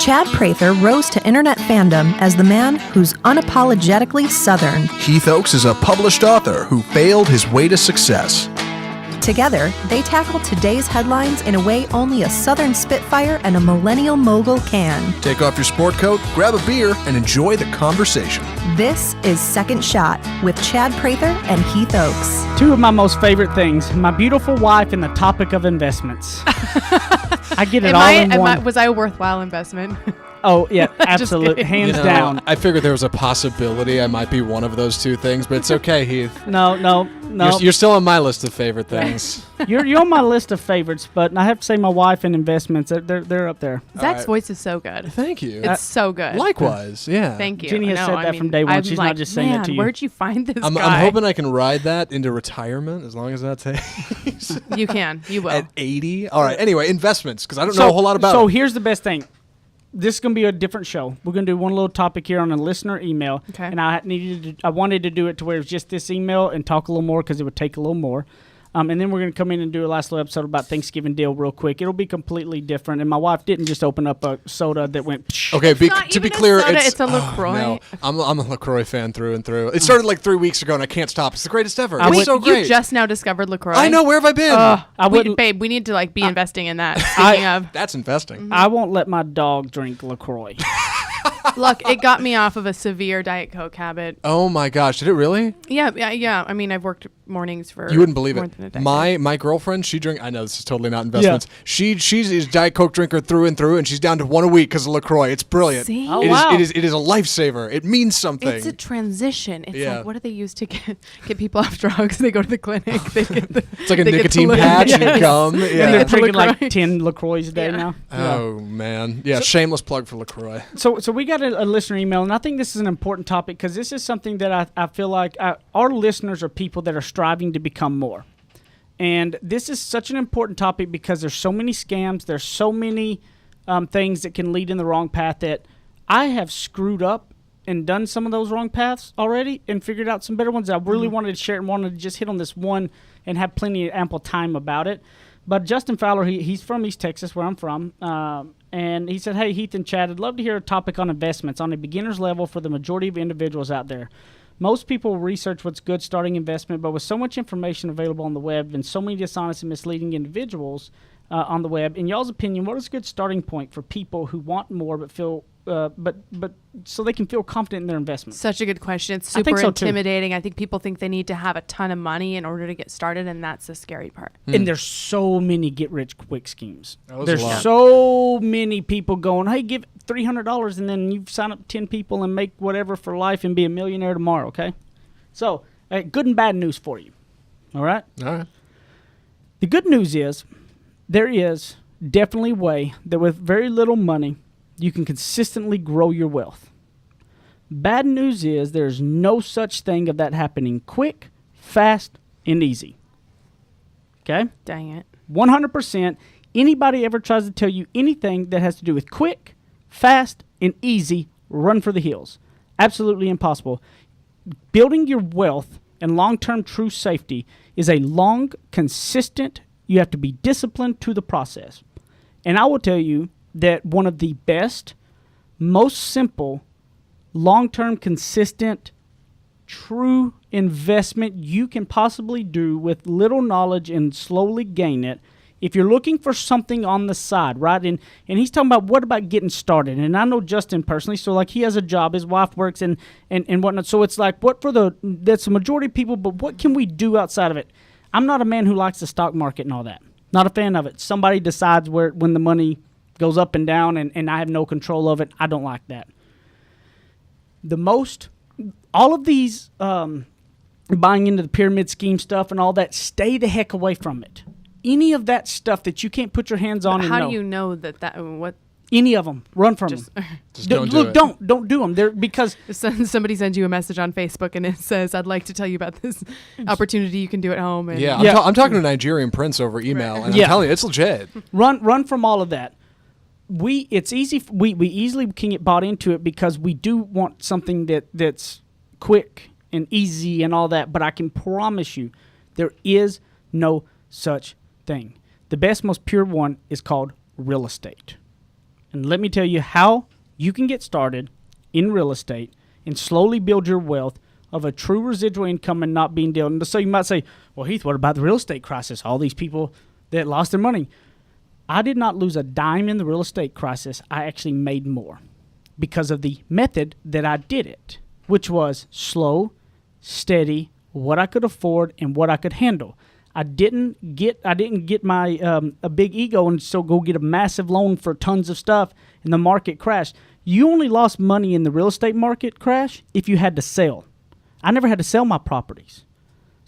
Chad Prather rose to internet fandom as the man who's unapologetically Southern. Heath Oaks is a published author who failed his way to success. Together, they tackle today's headlines in a way only a Southern Spitfire and a millennial mogul can. Take off your sport coat, grab a beer, and enjoy the conversation. This is Second Shot with Chad Prather and Heath Oaks. Two of my most favorite things, my beautiful wife and the topic of investments. I get it all in one. Was I a worthwhile investment? Oh, yeah, absolutely. Hands down. I figured there was a possibility I might be one of those two things, but it's okay, Heath. No. You're still on my list of favorite things. You're on my list of favorites, but I have to say my wife and investments, they're up there. Zach's voice is so good. Thank you. It's so good. Likewise, yeah. Thank you. Jenny has said that from day one. She's not just saying it to you. Where'd you find this I'm guy? hoping I can ride that into retirement as long as that takes. You can. You will. At 80? All right. Anyway, investments, because I don't know a whole lot about it. So here's the best thing. This is going to be a different show. We're going to do one little topic here on a listener email. Okay. And I wanted to do it to where it's just this email and talk a little more because it would take a little more. And then we're going to come in and do a last little episode about Thanksgiving deal real quick. It'll be completely different. And my wife didn't just open up a soda that went psh. Okay, to be clear, soda, it's a LaCroix. No, I'm a LaCroix fan through and through. It started like 3 weeks ago, and I can't stop. It's the greatest ever. It's so great. You just now discovered LaCroix? I know. Where have I been? Babe, we need to be investing in that. Speaking of. That's investing. I won't let my dog drink LaCroix. Look, it got me off of a severe Diet Coke habit. Oh my gosh, did it really? Yeah. I mean, I've worked mornings for You wouldn't believe more it. than a decade. My girlfriend, she drink. I know this is totally not investments. Yeah. She's a Diet Coke drinker through and through, and she's down to one a week because of LaCroix. It's brilliant. See? Oh, wow. It is a lifesaver. It means something. It's a transition. It's like, what do they use to get people off drugs? They go to the clinic. They get it's like a nicotine patch and gum. Yeah. Yeah. They're drinking like 10 LaCroix a day now. Oh man, yeah. Shameless plug for LaCroix. So we got a listener email, and I think this is an important topic because this is something that I feel like our listeners are people that are striving to become more. And this is such an important topic because there's so many scams, there's so many things that can lead in the wrong path that I have screwed up and done some of those wrong paths already and figured out some better ones. I really wanted to share it and wanted to just hit on this one and have plenty of ample time about it. But Justin Fowler, he's from East Texas, where I'm from, and he said, hey, Heath and Chad, I'd love to hear a topic on investments on a beginner's level for the majority of individuals out there. Most people research what's good starting investment, but with so much information available on the web and so many dishonest and misleading individuals on the web, in y'all's opinion, what is a good starting point for people who want more but feel but so they can feel confident in their investment? Such a good question. It's super intimidating. I think people think they need to have a ton of money in order to get started, and that's the scary part. And there's so many get-rich-quick schemes. There's so many people going, hey, give $300 and then you sign up 10 people and make whatever for life and be a millionaire tomorrow, okay? So, good and bad news for you, all right? All right. The good news is there is definitely a way that with very little money, you can consistently grow your wealth. Bad news is there's no such thing of that happening quick, fast, and easy. Okay? Dang it. 100%. Anybody ever tries to tell you anything that has to do with quick, fast, and easy, run for the hills. Absolutely impossible. Building your wealth and long-term true safety is a long, consistent, you have to be disciplined to the process. And I will tell you that one of the best, most simple, long-term, consistent, true investment you can possibly do with little knowledge and slowly gain it, if you're looking for something on the side, right? And he's talking about what about getting started? And I know Justin personally, so like he has a job, his wife works and whatnot. So it's like that's the majority of people, but what can we do outside of it? I'm not a man who likes the stock market and all that. Not a fan of it. Somebody decides when the money goes up and down and I have no control of it. I don't like that. All of these buying into the pyramid scheme stuff and all that, stay the heck away from it. Any of that stuff that you can't put your hands on and know. How do you know that what? Any of them. Run from them. Just don't do it. Don't do them. Because somebody sends you a message on Facebook and it says, "I'd like to tell you about this opportunity you can do at home." And I'm talking to a Nigerian prince over email, and I'm telling you, it's legit. Run from all of that. It's easy. We easily can get bought into it because we do want something that's quick and easy and all that. But I can promise you, there is no such thing. The best, most pure one is called real estate. And let me tell you how you can get started in real estate and slowly build your wealth of a true residual income and not being dealt. And so you might say, well, Heath, what about the real estate crisis? All these people that lost their money. I did not lose a dime in the real estate crisis. I actually made more because of the method that I did it, which was slow, steady, what I could afford and what I could handle. I didn't get my a big ego and so go get a massive loan for tons of stuff and the market crashed. You only lost money in the real estate market crash if you had to sell. I never had to sell my properties.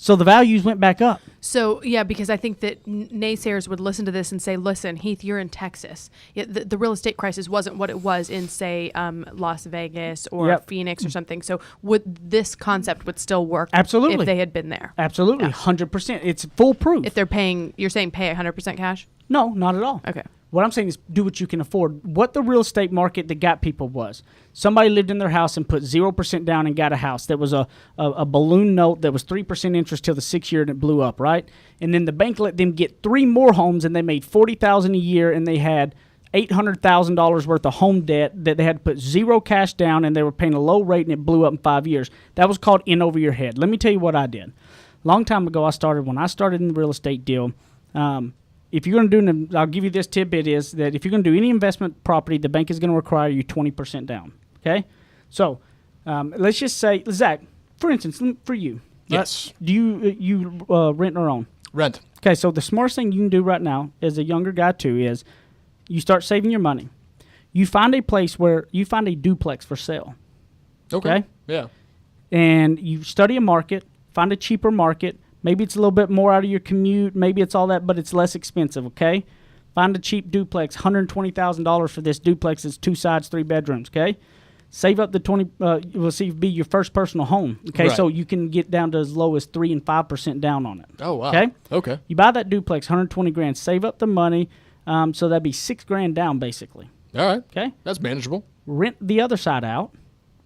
So the values went back up. So, yeah, because I think that naysayers would listen to this and say, listen, Heath, you're in Texas. The real estate crisis wasn't what it was in, say, Las Vegas or Phoenix or something. So this concept would still work Absolutely. If they had been there? Absolutely, Yeah. 100%. It's foolproof. If they're paying, you're saying pay 100% cash? No, not at all. Okay. What I'm saying is do what you can afford. What the real estate market that got people was somebody lived in their house and put 0% down and got a house. That was a balloon note that was 3% interest till the 6th year and it blew up, right? And then the bank let them get 3 more homes and they made $40,000 a year and they had $800,000 worth of home debt that they had to put 0 cash down and they were paying a low rate and it blew up in 5 years. That was called in over your head. Let me tell you what I did. Long time ago, when I started in the real estate deal, if you're going to do, I'll give you this tidbit is that if you're going to do any investment property, the bank is going to require you 20% down. Okay? So let's just say, Zach, for instance, for you. Yes. Do you rent or own? Rent. Okay, so the smartest thing you can do right now as a younger guy too is you start saving your money. You find a place where you find a duplex for sale. Okay? Yeah. And you study a market, find a cheaper market. Maybe it's a little bit more out of your commute. Maybe it's all that, but it's less expensive, okay? Find a cheap duplex, $120,000 for this duplex. It's 2 sides, 3 bedrooms, okay? Save up the 20, we'll see, be your first personal home, okay? Right. So you can get down to as low as 3 and 5% down on it. Oh, wow. Okay? Okay. You buy that duplex, $120,000, save up the money, so that'd be $6,000 down basically, All right. okay? That's manageable. Rent the other side out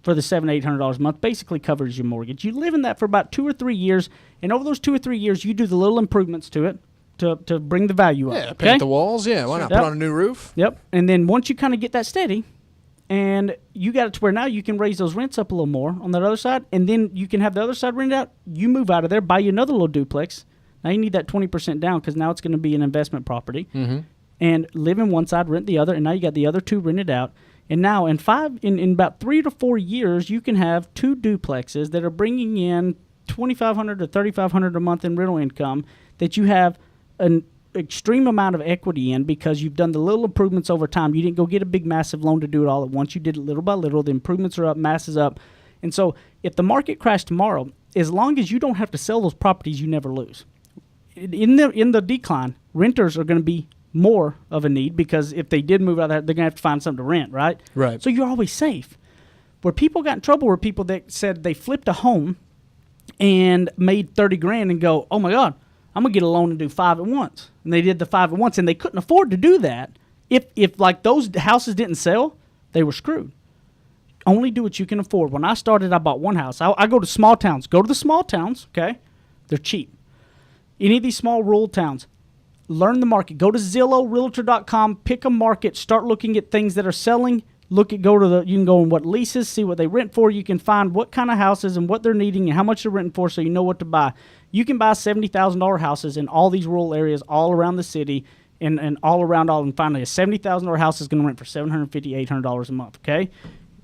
for the $700-800 a month, basically covers your mortgage. You live in that for about 2 or 3 years, and over those 2 or 3 years, you do the little improvements to it to bring the value up. Yeah, okay? paint the walls. Yeah, why not? Yep. Put on a new roof. Yep. And then once you kind of get that steady, and you got it to where now you can raise those rents up a little more on that other side, and then you can have the other side rented out. You move out of there, buy you another little duplex. Now you need that 20% down because now it's going to be an investment property. Mm-hmm. And live in one side, rent the other, and now you got the other 2 rented out. And now in about 3 to 4 years, you can have 2 duplexes that are bringing in $2,500 to $3,500 a month in rental income that you have an extreme amount of equity in because you've done the little improvements over time. You didn't go get a big, massive loan to do it all at once. You did it little by little. The improvements are up, mass is up. And so if the market crashed tomorrow, as long as you don't have to sell those properties, you never lose. In the decline, renters are going to be more of a need because if they did move out there, they're going to have to find something to rent, right? Right. So you're always safe. Where people got in trouble were people that said they flipped a home and made $30,000 and go, oh my God, I'm going to get a loan and do 5 at once. And they did the 5 at once and they couldn't afford to do that. If like those houses didn't sell, they were screwed. Only do what you can afford. When I started, I bought one house. I go to small towns. Go to the small towns, okay? They're cheap. Any of these small rural towns, learn the market. Go to Zillow, Realtor.com, pick a market, start looking at things that are selling. You can go on what leases, see what they rent for. You can find what kind of houses and what they're needing and how much they're renting for so you know what to buy. You can buy $70,000 houses in all these rural areas all around the city and all around and finally a $70,000 house is going to rent for $750, $800 a month, okay?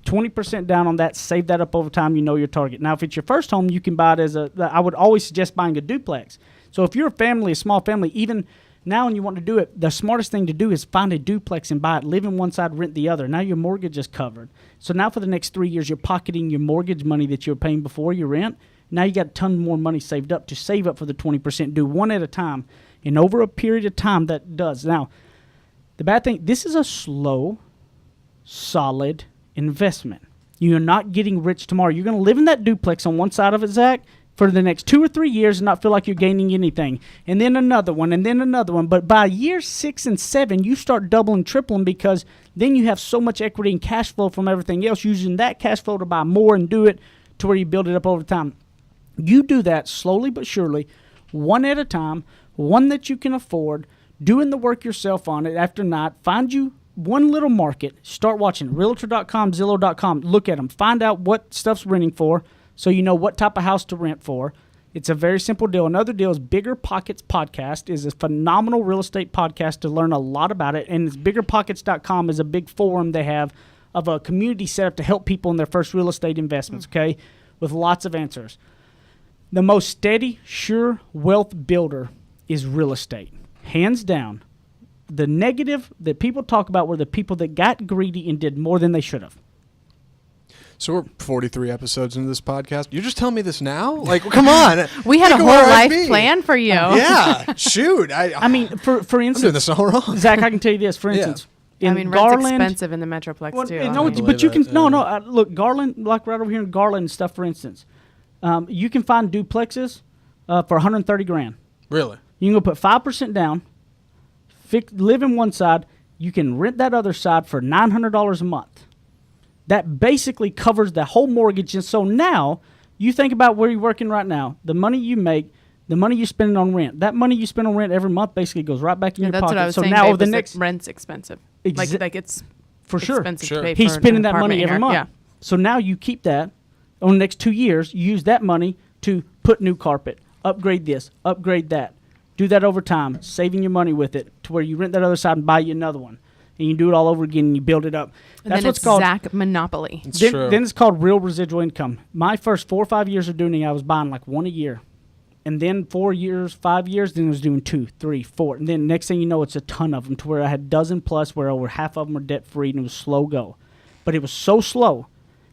20% down on that, save that up over time, you know your target. Now, if it's your first home, you can buy it I would always suggest buying a duplex. So if you're a small family, even now and you want to do it, the smartest thing to do is find a duplex and buy it, live in one side, rent the other. Now your mortgage is covered. So now for the next 3 years, you're pocketing your mortgage money that you were paying before your rent. Now you got a ton more money saved up to save up for the 20%. Do one at a time. And over a period of time, that does. Now, the bad thing, this is a slow, solid investment. You're not getting rich tomorrow. You're going to live in that duplex on one side of it, Zach, for the next 2 or 3 years and not feel like you're gaining anything. And then another one, and then another one. But by year 6 and 7, you start doubling, tripling because then you have so much equity and cash flow from everything else, using that cash flow to buy more and do it to where you build it up over time. You do that slowly but surely, one at a time, one that you can afford, doing the work yourself on it after night. Find you one little market. Start watching Realtor.com, Zillow.com. Look at them. Find out what stuff's renting for so you know what type of house to rent for. It's a very simple deal. Another deal is Bigger Pockets Podcast is a phenomenal real estate podcast to learn a lot about it. And it's biggerpockets.com is a big forum they have of a community set up to help people in their first real estate investments, okay, with lots of answers. The most steady, sure wealth builder is real estate. Hands down. The negative that people talk about were the people that got greedy and did more than they should have. So we're 43 episodes into this podcast. You're just telling me this now? Like, come on. We had a whole life plan for you. Yeah, shoot. I mean, for instance, I'm doing this all wrong. Zach, I can tell you this. For instance, in rent's Garland, expensive in the Metroplex too. No, but you can look, Garland, like right over here in Garland and stuff. For instance, you can find duplexes for $130,000. Really? You can go put 5% down, live in one side. You can rent that other side for $900 a month. That basically covers the whole mortgage. And so now you think about where you're working right now, the money you make, the money you're spending on rent. That money you spend on rent every month basically goes right back in your that's pocket. What I was so saying, now babe, over the next rent's expensive. Like it's for sure. Expensive to pay He's for spending an that money apartment every here. month. Yeah. So now you keep that on the next 2 years. You use that money to put new carpet, upgrade this, upgrade that. Do that over time, saving your money with it to where you rent that other side and buy you another one. And you do it all over again and you build it up. And That's then what's it's called Zach Monopoly. Then it's called real residual income. My first 4 or 5 years of doing it, I was buying like one a year. And then 4 years, 5 years, then I was doing 2, 3, 4. And then next thing you know, it's a ton of them to where I had a dozen plus where over half of them are debt free and it was slow go. But it was so slow.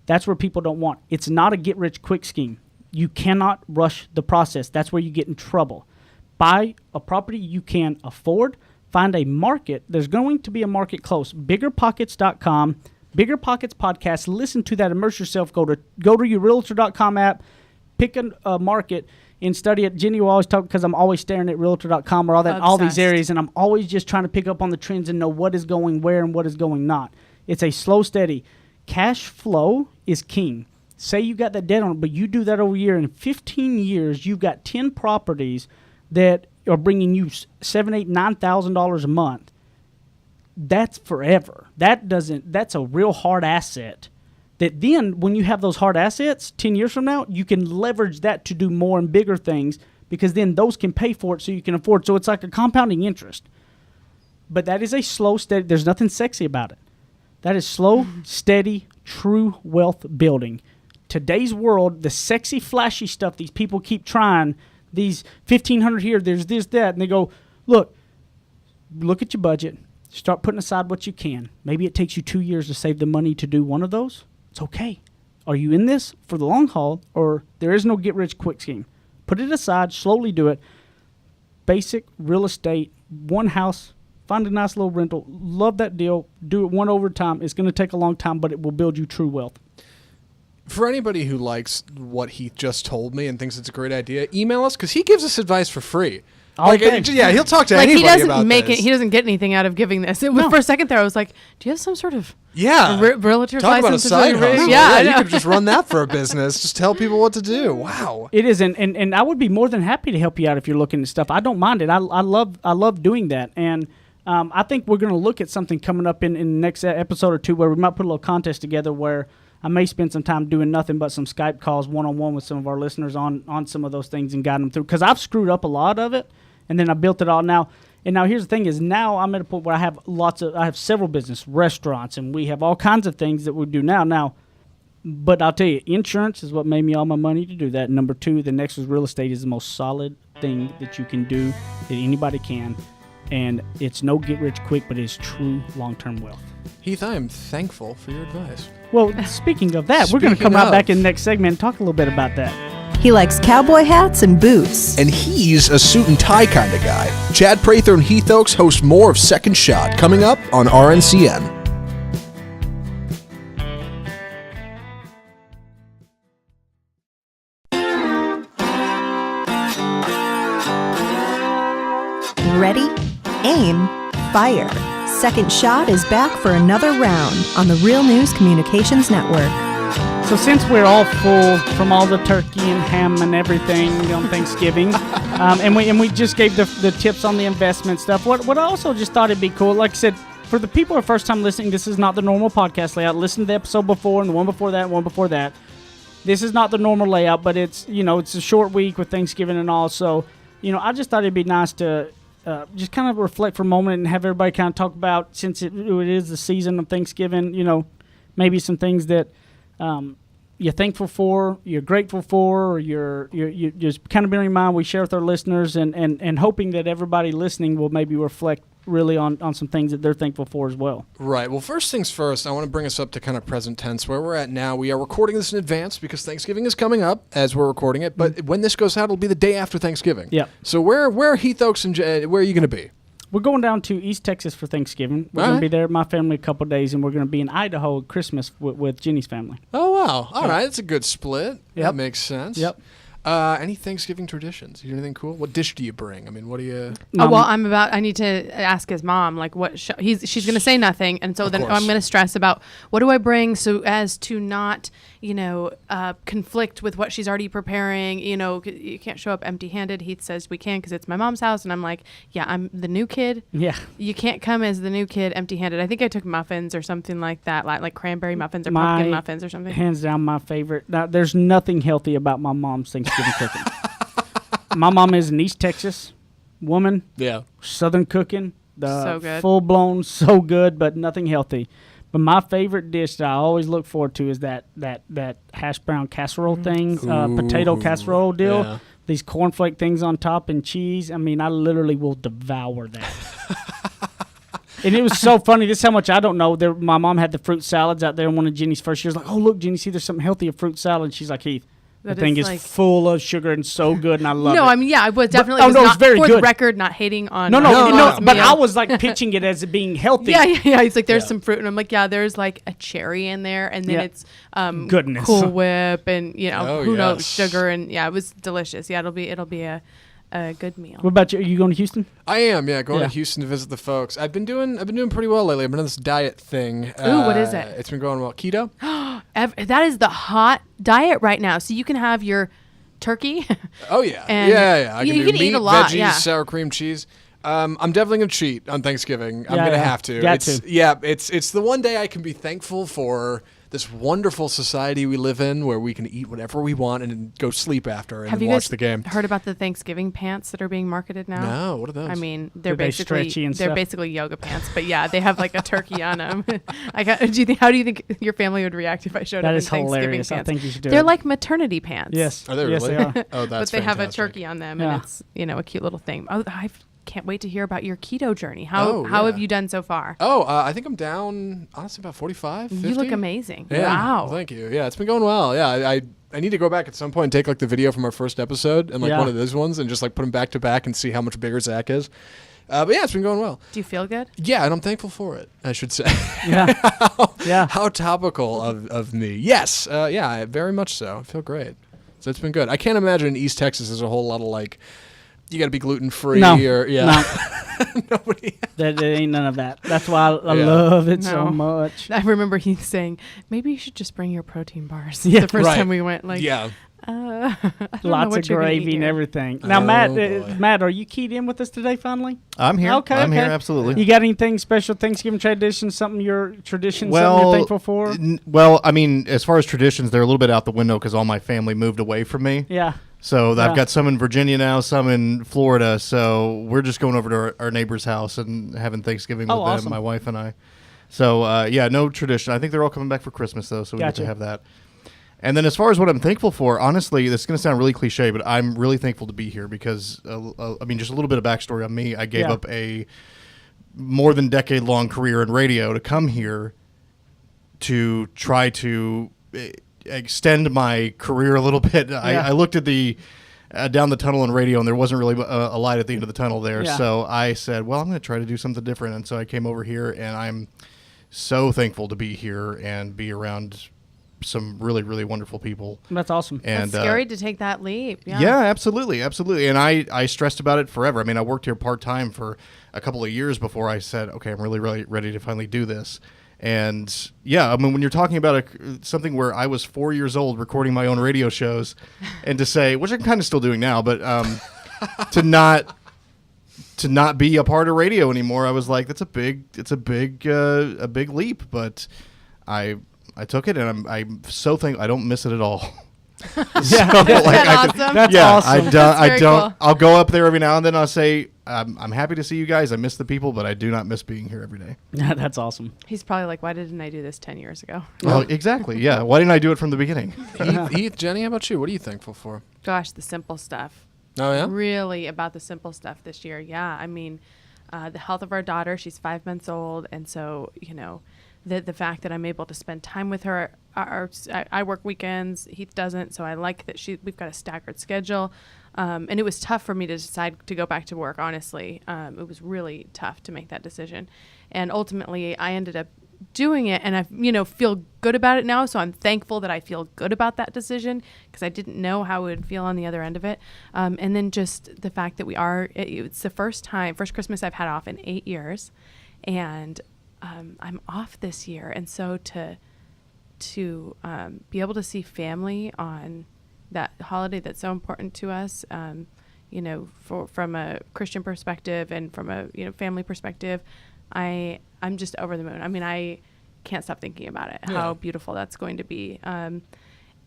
That's where people don't want. It's not a get rich quick scheme. You cannot rush the process. That's where you get in trouble. Buy a property you can afford. Find a market. There's going to be a market close. Biggerpockets.com, Bigger Pockets Podcast. Listen to that. Immerse yourself. Go to your Realtor.com app. Pick a market and study it. Jenny will always talk because I'm always staring at Realtor.com or all these areas, and I'm always just trying to pick up on the trends and know what is going where and what is going not. It's a slow, steady. Cash flow is king. Say you got that debt on it, but you do that over a year. In 15 years, you've got 10 properties that are bringing you $7,000, $8,000, $9,000 a month. That's forever. That's a real hard asset. That then, when you have those hard assets 10 years from now, you can leverage that to do more and bigger things because then those can pay for it so you can afford. So it's like a compounding interest. But that is a slow, steady. There's nothing sexy about it. That is slow, steady, true wealth building. Today's world, the sexy, flashy stuff these people keep trying. These 1,500 here, there's this, that. And they go, look at your budget. Start putting aside what you can. Maybe it takes you 2 years to save the money to do one of those. It's okay. Are you in this for the long haul or there is no get-rich-quick scheme? Put it aside. Slowly do it. Basic real estate, one house, find a nice little rental. Love that deal. Do it one over time. It's going to take a long time, but it will build you true wealth. For anybody who likes what Heath just told me and thinks it's a great idea, email us because he gives us advice for free. Yeah, he'll talk to anybody about this. He doesn't get anything out of giving this. For a second there, I was like, "Do you have some sort of realtor's talk about a license?" side hustle. Yeah, you could just run that for a business. Just tell people what to do. Wow, it is, and I would be more than happy to help you out if you're looking at stuff. I don't mind it. I love doing that, and I think we're going to look at something coming up in the next episode or two where we might put a little contest together where I may spend some time doing nothing but some Skype calls one-on-one with some of our listeners on some of those things and guide them through because I've screwed up a lot of it. And then I built it all now. And now here's the thing is now I'm at a point where I have several business, restaurants, and we have all kinds of things that we do now. But I'll tell you, insurance is what made me all my money to do that. Number 2, the next was real estate is the most solid thing that you can do that anybody can. And it's no get rich quick, but it's true long-term wealth. Heath, I am thankful for your advice. Well, speaking of that, we're going to come out back in the next segment and talk a little bit about that. He likes cowboy hats and boots. And he's a suit and tie kind of guy. Chad Prather and Heath Oaks host more of Second Shot coming up on RNCN. Ready, aim, fire. Second Shot is back for another round on the Real News Communications Network. So since we're all full from all the turkey and ham and everything on Thanksgiving, and we just gave the tips on the investment stuff, what I also just thought it'd be cool, like I said, for the people who are first time listening, this is not the normal podcast layout. Listen to the episode before and the one before that and one before that. This is not the normal layout, but it's a short week with Thanksgiving and all. So, I just thought it'd be nice to just kind of reflect for a moment and have everybody kind of talk about, since it is the season of Thanksgiving, maybe some things that you're thankful for, you're grateful for, or you're just kind of bearing in mind we share with our listeners and hoping that everybody listening will maybe reflect really on some things that they're thankful for as well. Right. Well, first things first, I want to bring us up to kind of present tense where we're at now. We are recording this in advance because Thanksgiving is coming up as we're recording it, but when this goes out, it'll be the day after Thanksgiving. Yeah. So where are Heath Oaks and where are you going to be? We're going down to East Texas for Thanksgiving. We're going to be there with my family a couple of days, and we're going to be in Idaho at Christmas with Jenny's family. Oh, wow. All right. That's a good split. Yep. That makes sense. Yep. Any Thanksgiving traditions? You do anything cool? What dish do you bring? I mean, what do you... I need to ask his mom, like, she's going to say nothing, and so then I'm going to stress about what do I bring so as to not, conflict with what she's already preparing. You can't show up empty-handed. Heath says we can because it's my mom's house, and I'm like, yeah, I'm the new kid. Yeah. You can't come as the new kid empty-handed. I think I took muffins or something like that, like cranberry muffins or pumpkin muffins or something. Hands down my favorite. Now, there's nothing healthy about my mom's Thanksgiving cooking. My mom is an East Texas woman. Yeah. Southern cooking. So good. Full blown, so good, but nothing healthy. But my favorite dish that I always look forward to is that hash brown casserole thing, potato casserole deal. Yeah. These cornflake things on top and cheese. I mean, I literally will devour that. And it was so funny. This is how much I don't know. My mom had the fruit salads out there in one of Jenny's first years. Like, oh, look, Jenny, see, there's something healthy, a fruit salad. And she's like, Heath, the thing is full of sugar and so good, and I love it. No, I mean, yeah, I was definitely not, very for good. the record, not hating on. No, but I was like pitching it as being healthy. Yeah. He's like, there's some fruit, and I'm like, yeah, there's like a cherry in there, and then it's goodness, Cool Whip, and who knows, sugar, and it was delicious. Yeah, it'll be a good meal. What about you? Are you going to Houston? I am, going to Houston to visit the folks. I've been doing pretty well lately. I've been on this diet thing. Ooh, what is it? It's been going well. Keto. That is the hot diet right now. So you can have your turkey. Oh yeah, and yeah. You can eat a lot. Veggies, sour cream, cheese. I'm definitely gonna cheat on Thanksgiving. I'm gonna have to. It's the one day I can be thankful for this wonderful society we live in, where we can eat whatever we want and then go sleep after and then watch the game. Have you guys heard about the Thanksgiving pants that are being marketed now? No, what are those? I mean, they're basically yoga pants, but yeah, they have like a turkey on them. How do you think your family would react if I showed up in Thanksgiving hilarious. pants? I think you should do They're it. like maternity pants. Yes. Are they yes, really? They are. Oh, that's But they have a fantastic. turkey on them, and it's a cute little thing. Oh, I can't wait to hear about your keto journey. How have you done so far? I think I'm down, honestly, about 45, 50. You look amazing. Yeah. Wow. Well, thank you. Yeah, it's been going well. Yeah, I need to go back at some point and take like the video from our first episode and one of those ones and just like put them back to back and see how much bigger Zach is. But yeah, it's been going well. Do you feel good? Yeah, and I'm thankful for it, I should say. Yeah. How topical of me. Yes. Very much so. I feel great. So it's been good. I can't imagine in East Texas there's a whole lot of like, you got to be gluten free or nobody. There ain't none of that. That's why I love it so much. I remember he saying, maybe you should just bring your protein bars. The first time we went, like, lots of gravy and everything. Now, Matt, are you keyed in with us today? Finally, I'm here. Okay, I'm here. Absolutely. You got anything special Thanksgiving tradition? Something something you're thankful for? Well, I mean, as far as traditions, they're a little bit out the window because all my family moved away from me. Yeah. So I've got some in Virginia now, some in Florida. So we're just going over to our neighbor's house and having Thanksgiving with them, my wife and I. So, no tradition. I think they're all coming back for Christmas, though, so we get to have that. And then as far as what I'm thankful for, honestly, this is going to sound really cliche, but I'm really thankful to be here because, just a little bit of backstory on me. I gave up a more than decade-long career in radio to come here to try to extend my career a little bit. I looked at the down the tunnel in radio, and there wasn't really a light at the end of the tunnel there. Yeah. So I said, well, I'm going to try to do something different. And so I came over here, and I'm so thankful to be here and be around some really, really wonderful people. That's awesome. And that's scary to take that leap. Yeah, absolutely. And I stressed about it forever. I mean, I worked here part-time for a couple of years before I said, okay, I'm really, really ready to finally do this. And when you're talking about something where I was 4 years old recording my own radio shows, and to say, which I'm kind of still doing now, but to not to not be a part of radio anymore, I was like, it's a big leap, but I took it, and I'm so thankful. I don't miss it at all. That's awesome. Cool. I'll go up there every now and then. I'll say, I'm happy to see you guys. I miss the people, but I do not miss being here every day. That's awesome. He's probably like, why didn't I do this 10 years ago? Well, exactly. Yeah. Why didn't I do it from the beginning? Heath, Jenny, how about you? What are you thankful for? Gosh, the simple stuff. Oh, yeah? Really about the simple stuff this year. Yeah. I mean, the health of our daughter, she's 5 months old. And so, the fact that I'm able to spend time with her. I work weekends. Heath doesn't. So I like that we've got a staggered schedule. And it was tough for me to decide to go back to work, honestly. It was really tough to make that decision. And ultimately, I ended up doing it, and I feel good about it now. So I'm thankful that I feel good about that decision, because I didn't know how it would feel on the other end of it. And then just the fact that it's the first Christmas I've had off in 8 years, and I'm off this year. And so to be able to see family on that holiday that's so important to us, from a Christian perspective and from a family perspective, I'm just over the moon. I mean, I can't stop thinking about it, how beautiful that's going to be. And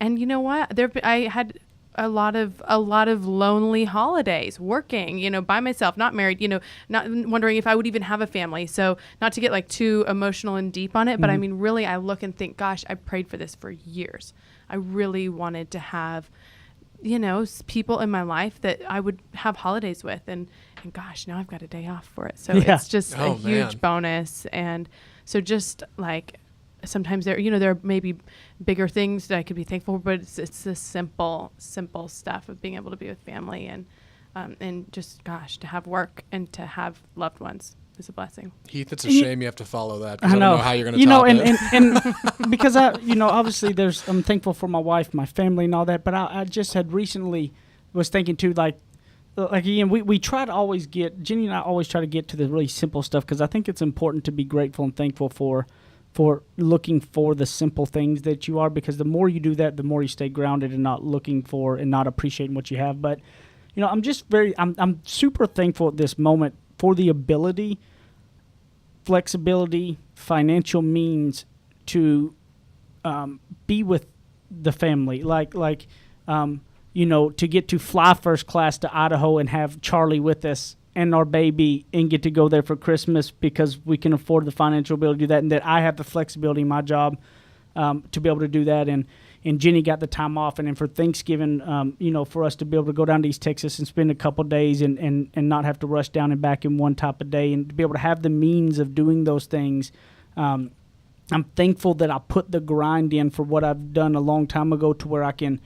you know what? I had a lot of lonely holidays working, by myself, not married, not wondering if I would even have a family. So not to get like too emotional and deep on it, but I mean, really, I look and think, gosh, I prayed for this for years. I really wanted to have, people in my life that I would have holidays with, and gosh, now I've got a day off for it. So it's just a huge bonus. And so just like, sometimes there may be bigger things that I could be thankful for, but it's the simple stuff of being able to be with family and just, gosh, to have work and to have loved ones is a blessing. Heath, it's a shame you have to follow that, because I don't know how you're going to top it. And because obviously I'm thankful for my wife, my family, and all that. But I just had recently was thinking too, like again, we try to always Jenny and I always try to get to the really simple stuff, because I think it's important to be grateful and thankful for looking for the simple things that you are, because the more you do that, the more you stay grounded and not looking for and not appreciating what you have. But I'm just I'm super thankful at this moment for the ability, flexibility, financial means to be with the family, to get to fly first class to Idaho and have Charlie with us and our baby and get to go there for Christmas, because we can afford the financial ability to do that, and that I have the flexibility in my job to be able to do that. And Jenny got the time off, and then for Thanksgiving, for us to be able to go down to East Texas and spend a couple of days and not have to rush down and back in one type of day, and to be able to have the means of doing those things. I'm thankful that I put the grind in for what I've done a long time ago, to where I can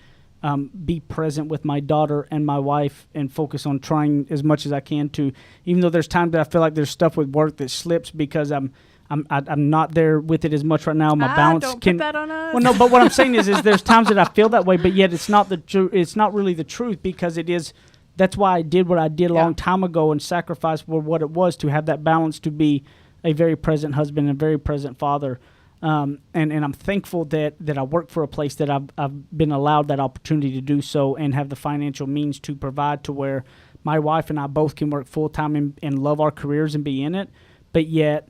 be present with my daughter and my wife and focus on trying as much as I can to, even though there's times that I feel like there's stuff with work that slips because I'm not there with it as much right now. My balance don't put that on us. Well, no, but what I'm saying is there's times that I feel that way, but yet it's not it's not really the truth, because it is. That's why I did what I did a long time ago and sacrificed for what it was, to have that balance, to be a very present husband and a very present father. And I'm thankful that I work for a place that I've been allowed that opportunity to do so, and have the financial means to provide, to where my wife and I both can work full time and love our careers and be in it, but yet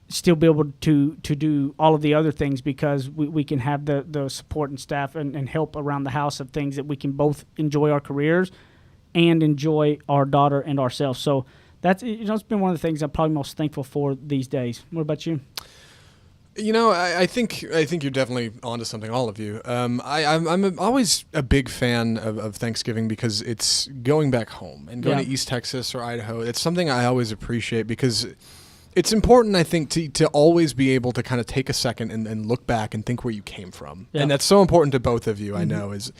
still be able to do all of the other things, because we can have the support and staff and help around the house of things that we can both enjoy our careers and enjoy our daughter and ourselves. So that's it's been one of the things I'm probably most thankful for these days. What about you? I think you're definitely onto something, all of you. I'm always a big fan of Thanksgiving, because it's going back home and going to East Texas or Idaho. It's something I always appreciate, because it's important, I think, to always be able to kind of take a second and look back and think where you came from. Yeah. And that's so important to both of you, I know, is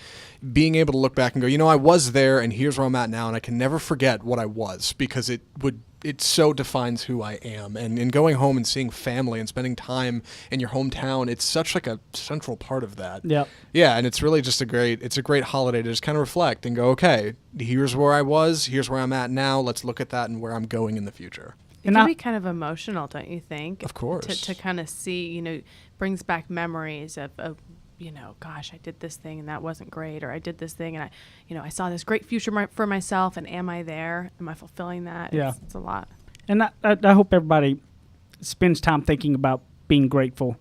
being able to look back and go, I was there and here's where I'm at now, and I can never forget what I was, because it so defines who I am. And in going home and seeing family and spending time in your hometown, it's such like a central part of that. Yeah, and it's really just a great holiday to just kind of reflect and go, okay, here's where I was, here's where I'm at now, let's look at that and where I'm going in the future. It can be kind of emotional, don't you think? Of course. To kind of see, brings back memories of gosh, I did this thing and that wasn't great, or I did this thing and I saw this great future for myself, and am I there? Am I fulfilling that? Yeah. It's a lot. And I hope everybody spends time thinking about being grateful.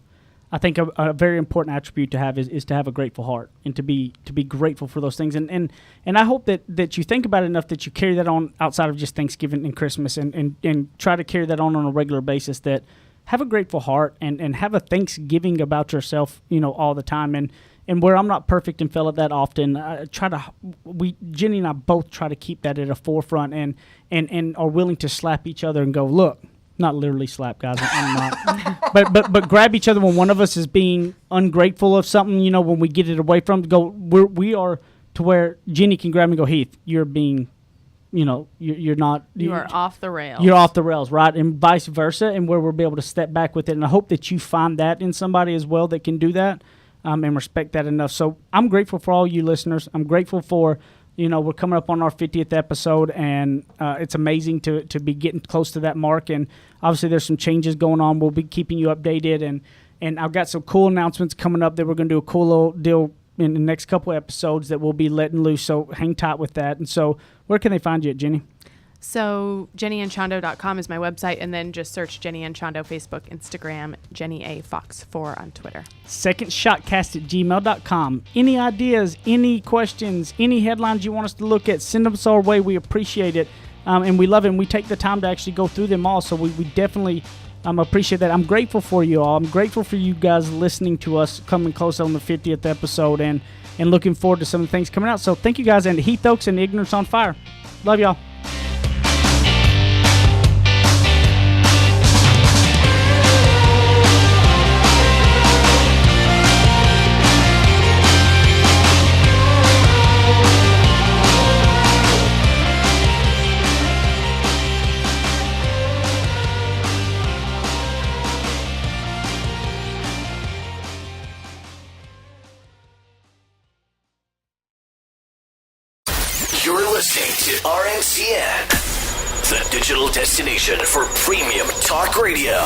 I think a very important attribute to have is to have a grateful heart and to be grateful for those things. And I hope that you think about it enough that you carry that on outside of just Thanksgiving and Christmas, and try to carry that on a regular basis, that have a grateful heart and have a Thanksgiving about yourself, all the time. And where I'm not perfect and fail at that often, Jenny and I both try to keep that at a forefront and are willing to slap each other and go, look, not literally slap, guys. I'm not. but grab each other when one of us is being ungrateful of something. When we get it away from, we are to where Jenny can grab me and go, Heath, you're being, you're not. You are off the rails. You're off the rails, right? And vice versa, and where we'll be able to step back with it. And I hope that you find that in somebody as well that can do that, and respect that enough. So I'm grateful for all you listeners. I'm grateful for. We're coming up on our 50th episode, and it's amazing to be getting close to that mark. And obviously there's some changes going on. We'll be keeping you updated. And I've got some cool announcements coming up that we're going to do a cool little deal in the next couple of episodes that we'll be letting loose. So hang tight with that. And so where can they find you at, Jenny? So JennyAndChondo.com is my website, and then just search Jenny and Chondo, Facebook, Instagram, Jenny A. Fox 4 on Twitter. secondshotcast@gmail.com. Any ideas, any questions, any headlines you want us to look at, send them our way. We appreciate it, and we love it, and we take the time to actually go through them all, so we definitely appreciate that. I'm grateful for you all. I'm grateful for you guys listening to us coming close on the 50th episode, and looking forward to some of the things coming out. So thank you guys, and Heath Oaks and Ignorance on Fire. Love y'all. You're listening to RNCN, the digital destination for premium talk radio.